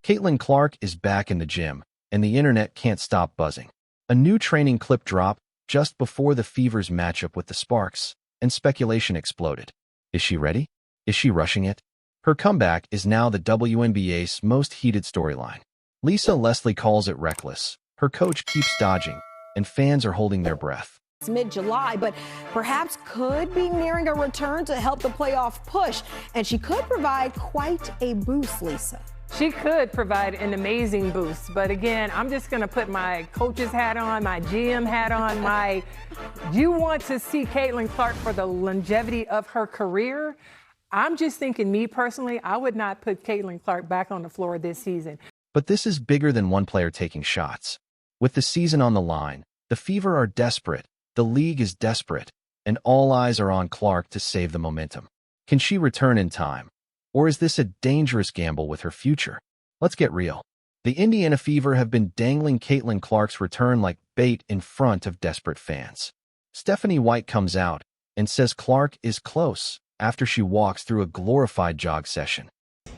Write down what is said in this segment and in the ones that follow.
Caitlin Clark is back in the gym, and the internet can't stop buzzing. A new training clip dropped just before the Fever's matchup with the Sparks, and speculation exploded. Is she ready? Is she rushing it? Her comeback is now the WNBA's most heated storyline. Lisa Leslie calls it reckless. Her coach keeps dodging, and fans are holding their breath. It's mid-July, but perhaps could be nearing a return to help the playoff push, and she could provide quite a boost, Lisa. She could provide an amazing boost, but again, I'm just going to put my coach's hat on, my GM hat on, you want to see Caitlin Clark for the longevity of her career? I'm just thinking, me personally, I would not put Caitlin Clark back on the floor this season. But this is bigger than one player taking shots. With the season on the line, the Fever are desperate, the league is desperate, and all eyes are on Clark to save the momentum. Can she return in time? Or is this a dangerous gamble with her future? Let's get real. The Indiana Fever have been dangling Caitlin Clark's return like bait in front of desperate fans. Stephanie White comes out and says Clark is close after she walks through a glorified jog session.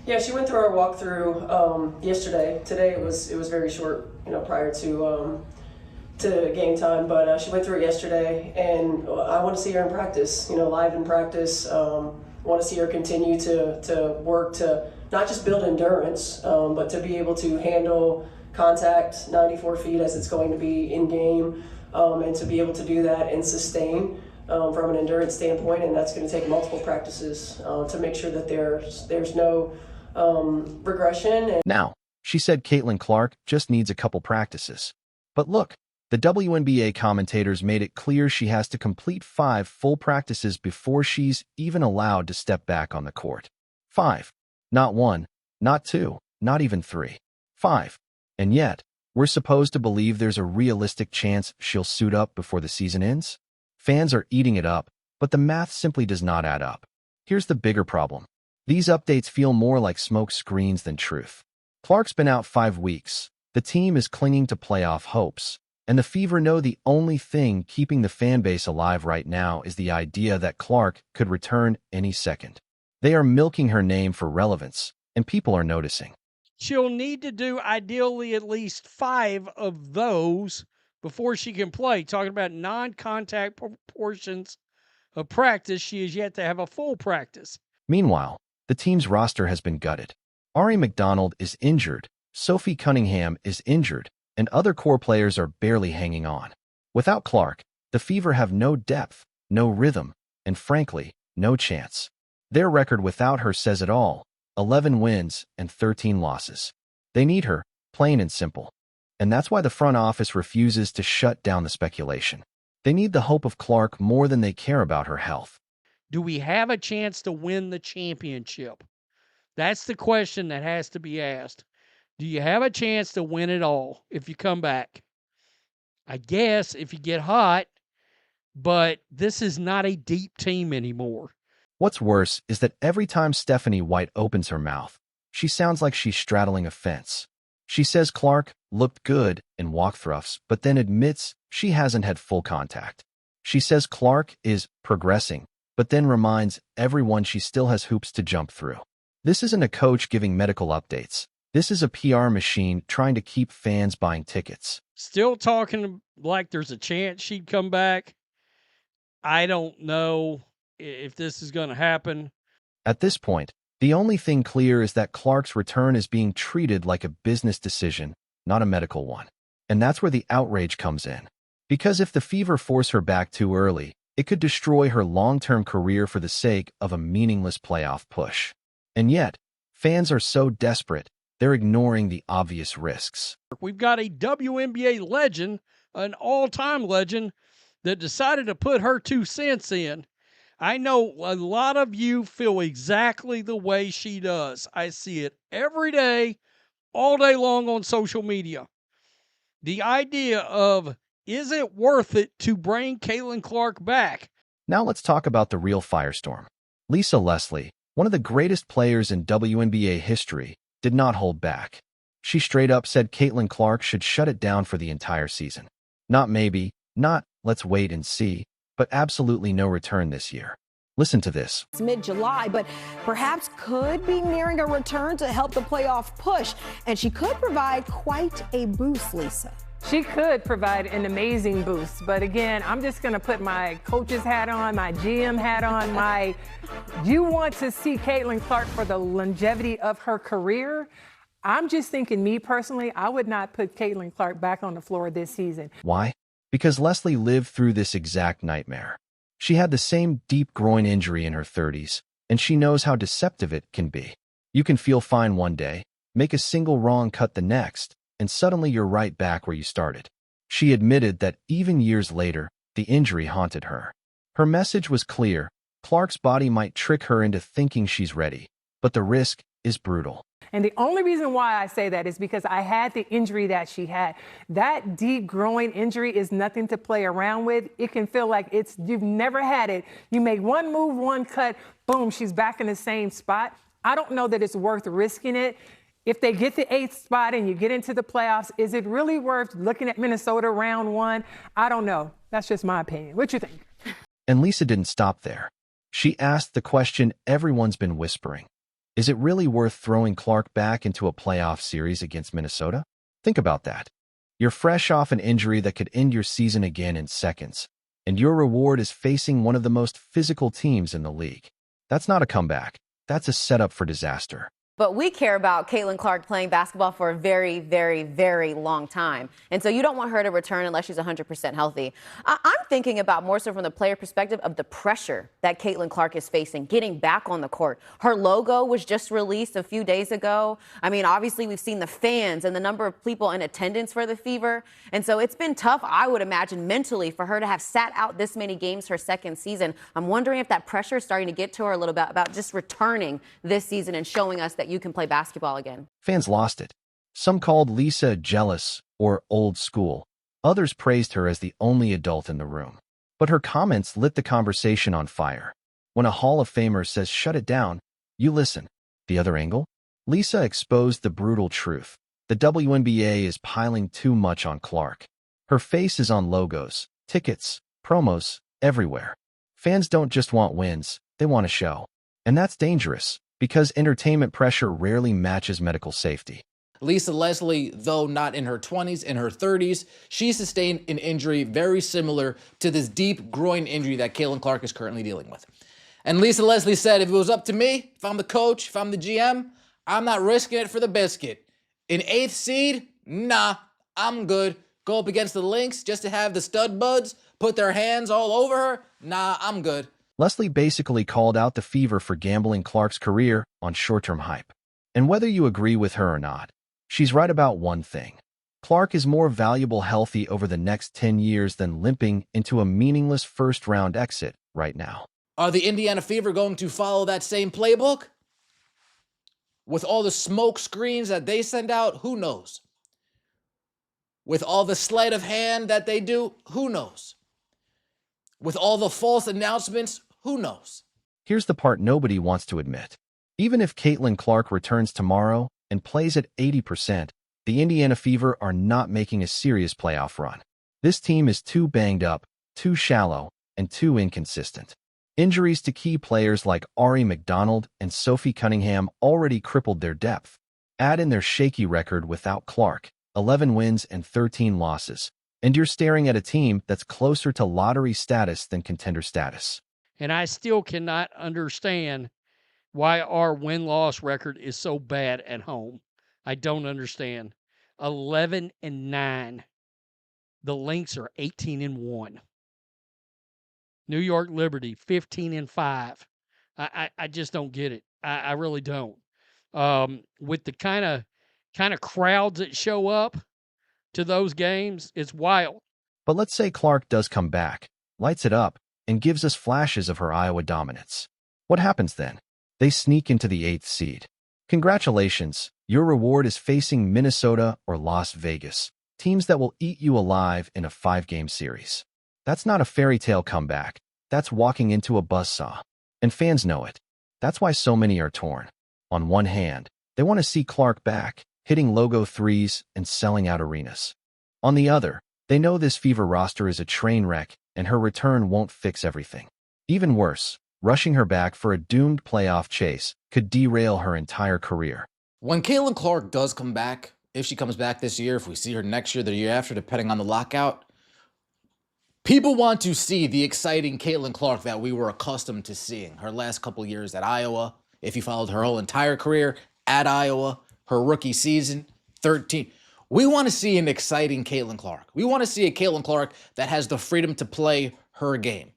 Yeah, she went through our walkthrough yesterday. Today it was very short, prior to game time, but she went through it yesterday, and I want to see her in practice, live in practice. I want to see her continue to work to not just build endurance, but to be able to handle contact 94 feet as it's going to be in game, and to be able to do that and sustain from an endurance standpoint. And that's going to take multiple practices to make sure that there's no regression. Now, she said Caitlin Clark just needs a couple practices. But look, the WNBA commentators made it clear she has to complete 5 full practices before she's even allowed to step back on the court. 5. Not 1, not 2, not even 3. 5. And yet, we're supposed to believe there's a realistic chance she'll suit up before the season ends? Fans are eating it up, but the math simply does not add up. Here's the bigger problem. These updates feel more like smoke screens than truth. Clark's been out 5 weeks. The team is clinging to playoff hopes. And the Fever know the only thing keeping the fan base alive right now is the idea that Clark could return any second. They are milking her name for relevance, and people are noticing. She'll need to do ideally at least 5 of those before she can play. Talking about non-contact portions of practice, she is yet to have a full practice. Meanwhile, the team's roster has been gutted. Ari McDonald is injured, Sophie Cunningham is injured, and other core players are barely hanging on. Without Clark, the Fever have no depth, no rhythm, and frankly, no chance. Their record without her says it all: 11 wins and 13 losses. They need her, plain and simple. And that's why the front office refuses to shut down the speculation. They need the hope of Clark more than they care about her health. Do we have a chance to win the championship? That's the question that has to be asked. Do you have a chance to win it all if you come back? I guess if you get hot, but this is not a deep team anymore. What's worse is that every time Stephanie White opens her mouth, she sounds like she's straddling a fence. She says Clark looked good in walkthroughs, but then admits she hasn't had full contact. She says Clark is progressing, but then reminds everyone she still has hoops to jump through. This isn't a coach giving medical updates. This is a PR machine trying to keep fans buying tickets. Still talking like there's a chance she'd come back. I don't know if this is going to happen. At this point, the only thing clear is that Clark's return is being treated like a business decision, not a medical one. And that's where the outrage comes in. Because if the Fever force her back too early, it could destroy her long-term career for the sake of a meaningless playoff push. And yet, fans are so desperate, they're ignoring the obvious risks. We've got a WNBA legend, an all-time legend, that decided to put her 2 cents in. I know a lot of you feel exactly the way she does. I see it every day, all day long on social media. The idea of, is it worth it to bring Caitlin Clark back? Now let's talk about the real firestorm. Lisa Leslie, one of the greatest players in WNBA history, did not hold back. She straight up said Caitlin Clark should shut it down for the entire season. Not maybe, not let's wait and see, but absolutely no return this year. Listen to this. It's mid-July, but perhaps could be nearing a return to help the playoff push. And she could provide quite a boost, Lisa. She could provide an amazing boost, but again, I'm just going to put my coach's hat on, my GM hat on, you want to see Caitlin Clark for the longevity of her career. I'm just thinking, me personally, I would not put Caitlin Clark back on the floor this season. Why? Because Leslie lived through this exact nightmare. She had the same deep groin injury in her 30s, and she knows how deceptive it can be. You can feel fine one day, make a single wrong cut the next, and suddenly you're right back where you started. She admitted that even years later, the injury haunted her. Her message was clear. Clark's body might trick her into thinking she's ready, but the risk is brutal. And the only reason why I say that is because I had the injury that she had. That deep groin injury is nothing to play around with. It can feel like you've never had it. You make one move, one cut, boom, she's back in the same spot. I don't know that it's worth risking it. If they get the 8th spot and you get into the playoffs, is it really worth looking at Minnesota round 1? I don't know. That's just my opinion. What you think? And Lisa didn't stop there. She asked the question everyone's been whispering. Is it really worth throwing Clark back into a playoff series against Minnesota? Think about that. You're fresh off an injury that could end your season again in seconds, and your reward is facing one of the most physical teams in the league. That's not a comeback. That's a setup for disaster. But we care about Caitlin Clark playing basketball for a very, very, very long time. And so you don't want her to return unless she's 100% healthy. I'm thinking about more so from the player perspective of the pressure that Caitlin Clark is facing, getting back on the court. Her logo was just released a few days ago. I mean, obviously, we've seen the fans and the number of people in attendance for the Fever. And so it's been tough, I would imagine, mentally for her to have sat out this many games her second season. I'm wondering if that pressure is starting to get to her a little bit about just returning this season and showing us that you can play basketball again. Fans lost it. Some called Lisa jealous or old school. Others praised her as the only adult in the room. But her comments lit the conversation on fire. When a Hall of Famer says shut it down, you listen. The other angle? Lisa exposed the brutal truth. The WNBA is piling too much on Clark. Her face is on logos, tickets, promos, everywhere. Fans don't just want wins, they want a show. And that's dangerous, because entertainment pressure rarely matches medical safety. Lisa Leslie, though not in her 20s, in her 30s, she sustained an injury very similar to this deep groin injury that Caitlin Clark is currently dealing with. And Lisa Leslie said, if it was up to me, if I'm the coach, if I'm the GM, I'm not risking it for the biscuit. An 8th seed? Nah, I'm good. Go up against the Lynx just to have the stud buds put their hands all over her? Nah, I'm good. Leslie basically called out the Fever for gambling Clark's career on short-term hype. And whether you agree with her or not, she's right about one thing. Clark is more valuable healthy over the next 10 years than limping into a meaningless first-round exit right now. Are the Indiana Fever going to follow that same playbook? With all the smoke screens that they send out, who knows? With all the sleight of hand that they do, who knows? With all the false announcements, who knows? Here's the part nobody wants to admit. Even if Caitlin Clark returns tomorrow and plays at 80%, the Indiana Fever are not making a serious playoff run. This team is too banged up, too shallow, and too inconsistent. Injuries to key players like Ari McDonald and Sophie Cunningham already crippled their depth. Add in their shaky record without Clark, 11 wins and 13 losses, and you're staring at a team that's closer to lottery status than contender status. And I still cannot understand why our win-loss record is so bad at home. I don't understand. 11-9. The Lynx are 18-1. New York Liberty 15-5. I just don't get it. I really don't. With the kind of crowds that show up to those games, it's wild. But let's say Clark does come back, lights it up, and gives us flashes of her Iowa dominance. What happens then? They sneak into the 8th seed. Congratulations, your reward is facing Minnesota or Las Vegas, teams that will eat you alive in a 5-game series. That's not a fairy tale comeback. That's walking into a buzzsaw. And fans know it. That's why so many are torn. On one hand, they want to see Clark back, hitting logo threes and selling out arenas. On the other, they know this Fever roster is a train wreck and her return won't fix everything. Even worse, rushing her back for a doomed playoff chase could derail her entire career. When Caitlin Clark does come back, if she comes back this year, if we see her next year, the year after, depending on the lockout, people want to see the exciting Caitlin Clark that we were accustomed to seeing her last couple years at Iowa. If you followed her whole entire career at Iowa, her rookie season, 13. We want to see an exciting Caitlin Clark. We want to see a Caitlin Clark that has the freedom to play her game.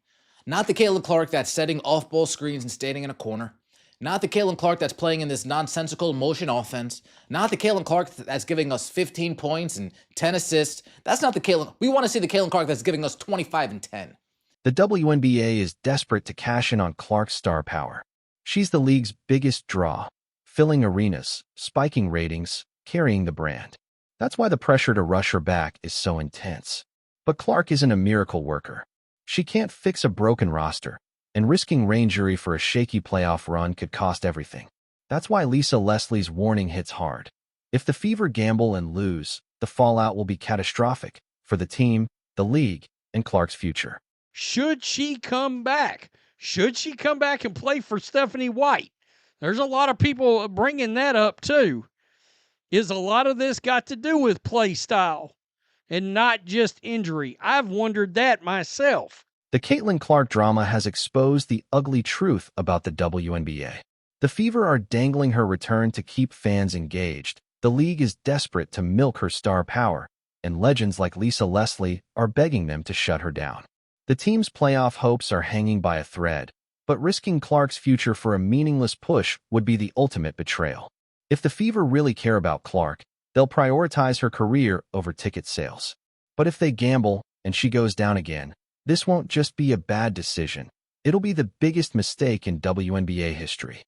Not the Caitlin Clark that's setting off-ball screens and standing in a corner. Not the Caitlin Clark that's playing in this nonsensical motion offense. Not the Caitlin Clark that's giving us 15 points and 10 assists. That's not the Caitlin. We want to see the Caitlin Clark that's giving us 25 and 10. The WNBA is desperate to cash in on Clark's star power. She's the league's biggest draw, filling arenas, spiking ratings, carrying the brand. That's why the pressure to rush her back is so intense. But Clark isn't a miracle worker. She can't fix a broken roster, and risking rain injury for a shaky playoff run could cost everything. That's why Lisa Leslie's warning hits hard. If the Fever gamble and lose, the fallout will be catastrophic for the team, the league, and Clark's future. Should she come back? Should she come back and play for Stephanie White? There's a lot of people bringing that up too. Is a lot of this got to do with play style and not just injury? I've wondered that myself. The Caitlin Clark drama has exposed the ugly truth about the WNBA. The Fever are dangling her return to keep fans engaged. The league is desperate to milk her star power, and legends like Lisa Leslie are begging them to shut her down. The team's playoff hopes are hanging by a thread, but risking Clark's future for a meaningless push would be the ultimate betrayal. If the Fever really care about Clark, they'll prioritize her career over ticket sales. But if they gamble and she goes down again, this won't just be a bad decision. It'll be the biggest mistake in WNBA history.